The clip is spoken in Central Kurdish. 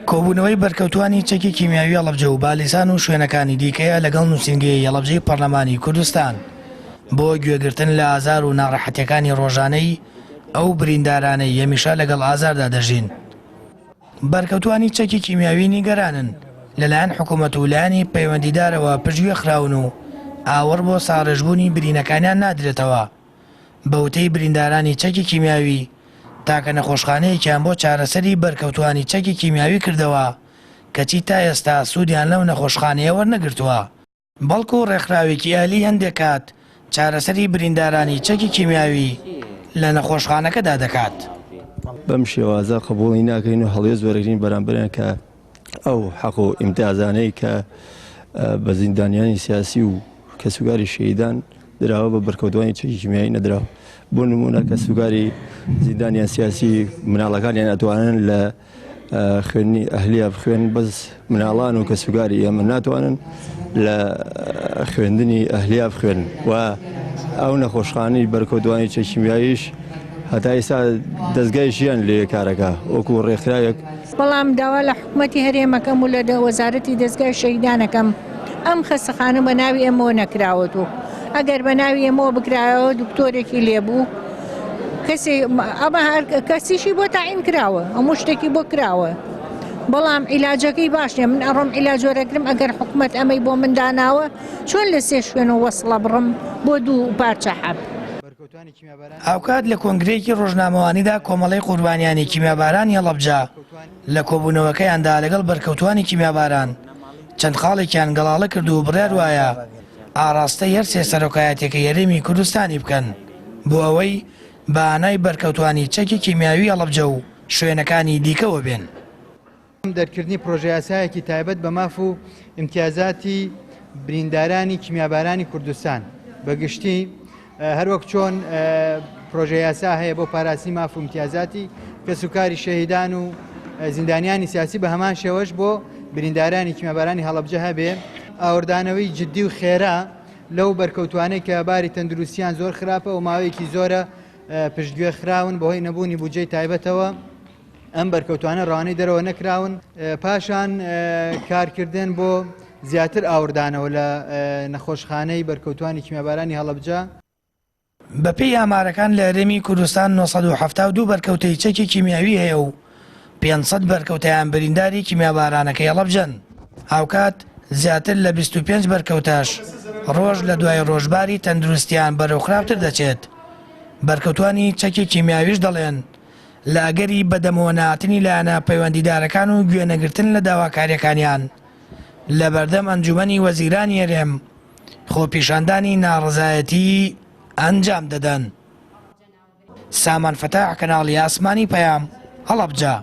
کۆبوونەوەی بەرکەوتوانی چەکی کیمیاوی هەڵەبجە و بالیسان و شوێنەکانی دیکەیە لەگەڵ نووسینگەی هەڵەبجەی پەرلەمانی کوردستان بۆ گوێگرتن لە ئازار و ناڕەحەتیەکانی ڕۆژانەی ئەو بریندارانەی هەمیشە لەگەڵ ئازاردا دەژین. بەرکەوتوانی چەکی کیمیاوی نیگەرانن لەلایەن حکوومەت و لایەنی پەیوەندیدارەوە پشتگوێ خراون و ئاوەڕ بۆ ساڕێژبوونی برینەکانیان نادرێتەوە. بەوتەی بریندارانی چەکی کیمیاوی تاکە نەخۆشخانەیەکیان بۆ چارەسەری بەرکەوتوانی چەکی کیمیاوی کردەوە کەچی تا ئێستا سوودیان لەو نەخۆشخانەیە وەرنەگرتووە، بەڵکو ڕێکخراوێکی ئالی هەندێک کات چارەسەری بریندارانی چەکی کیمیاوی لە نەخۆشخانەکەدا دەکات. بەم شێوازە قبوڵی ناکەین و هەڵێز وەرەگرین بەرامبەریان کە ئەو حەق و ئیمتیازانەی کە بە زیندانیانی سیاسی و کەسوگاری شەهیدان دراوە بە بەرکەوتوانی چەکی کیمیایی نەدراوە. بۆ نمونە کەسوگاری زیندانیان سیاسی مناڵەکانیان ئەتوانن لە خوێنی ئەهلیە بخوێن، بەس مناڵان و کەسوگاری ئێمە ناتوانن لە خوێندنی ئەهلیە بخوێن و ئەو نەخۆشخانەی بەرکەوتوانی چەکی کیمیاییش هەتا ئێستا دەستگای ژیان لێ کارەکە وەکو ڕێکخراوێک. بەڵام داوا لە حکوومەتی هەرێمەکەم و لە وەزارەتی دەستگای شەهیدانەکەم ئەم خەستەخانە بە ناوی ئێمەوە نەکراوەتەوە. ئەگەر بە ناوی ئێمەوە بکرایەوە دکتۆرێکی لێبوو ئەمە هەر کەسیشی بۆ تاعین کراوە، هەموو شتێکی بۆ کراوە، بەڵام عیلاجەکەی باش نیە. من ئەڕۆم عیلاج وەرەگرم ئەگەر حکوومەت ئەمەی بۆ من داناوە چۆن لە سێ شوێنە وەسڵە بڕم بۆ دوو پارچە حەب. ئاوکات لە کۆنگرەیەکی ڕۆژنامەوانیدا کۆمەڵەی قوربانیانی کیمیابارانی هەڵەبجە لە کۆبوونەوەکەیاندا لەگەڵ بەرکەوتوانی کیمیاباران چەند خاڵێکیان گەڵاڵە کرد و بڕیار وایە ئاراستەی هەر سێ سەرۆکایەتێکی هەرێمی کوردستانی بکەن بۆ ئەوەی بەهانای بەرکەوتوانی چەکی کیمیاوی هەڵەبجە و شوێنەکانی دیکەوە بێن. دەرکردنی پرۆژە یاسایەکی تایبەت بە ماف و ئیمتیازاتی بریندارانی کیمیابارانی کوردستان بەگشتی هەروەک چۆن پرۆژە یاسا هەیە بۆ پاراسی ماف و ئیمتیازاتی کەسوکاری شەهیدان و زیندانیانی سیاسی بە هەمان شێوەش بۆ بریندارانی کیمیابارانی هەڵەبجە هەبێ. ئاوردانەوەی جددی و خێرا لەو بەرکەوتوانەی کە باری تەندروستیان زۆر خراپە و ماوەیەکی زۆرە پشتگوێ خراون بەهۆی نەبوونی بودجەی تایبەتەوە ئەم بەرکەوتوانە ڕوانەی دەرەوە نەکراون. پاشان کارکردن بۆ زیاتر ئاوردانەوە لە نەخۆشخانەی بەرکەوتوانی کیمیابارانی هەڵەبجە. بەپێی ئامارەکان لە هەرێمی کوردستان 972 بەرکەوتەی چەکی کیمیاوی هەیە و 500 بەرکەوتەیان برینداری کیمیابارانەکەی هەڵەبجەن. هاوکات زیاتر لە 25 بەرکەوتەش ڕۆژ لە دوای ڕۆژباری تەندروستیان بەرەو خراپتر دەچێت. بەرکەوتوانی چەکی کیمیاویش دەڵێن لە ئەگەری بەدەمەوە نهاتنی لایەنە پەیوەندیدارەکان و گوێنەگرتن لە داواکاریەکانیان لە بەردەم ئەنجومەنی وەزیرانی هەرێم خۆپیشاندانی ناڕزایەتی ئەنجام دەدەن. سامان فەتاح، کەناڵی ئاسمانی پەیام، هەڵەبجە.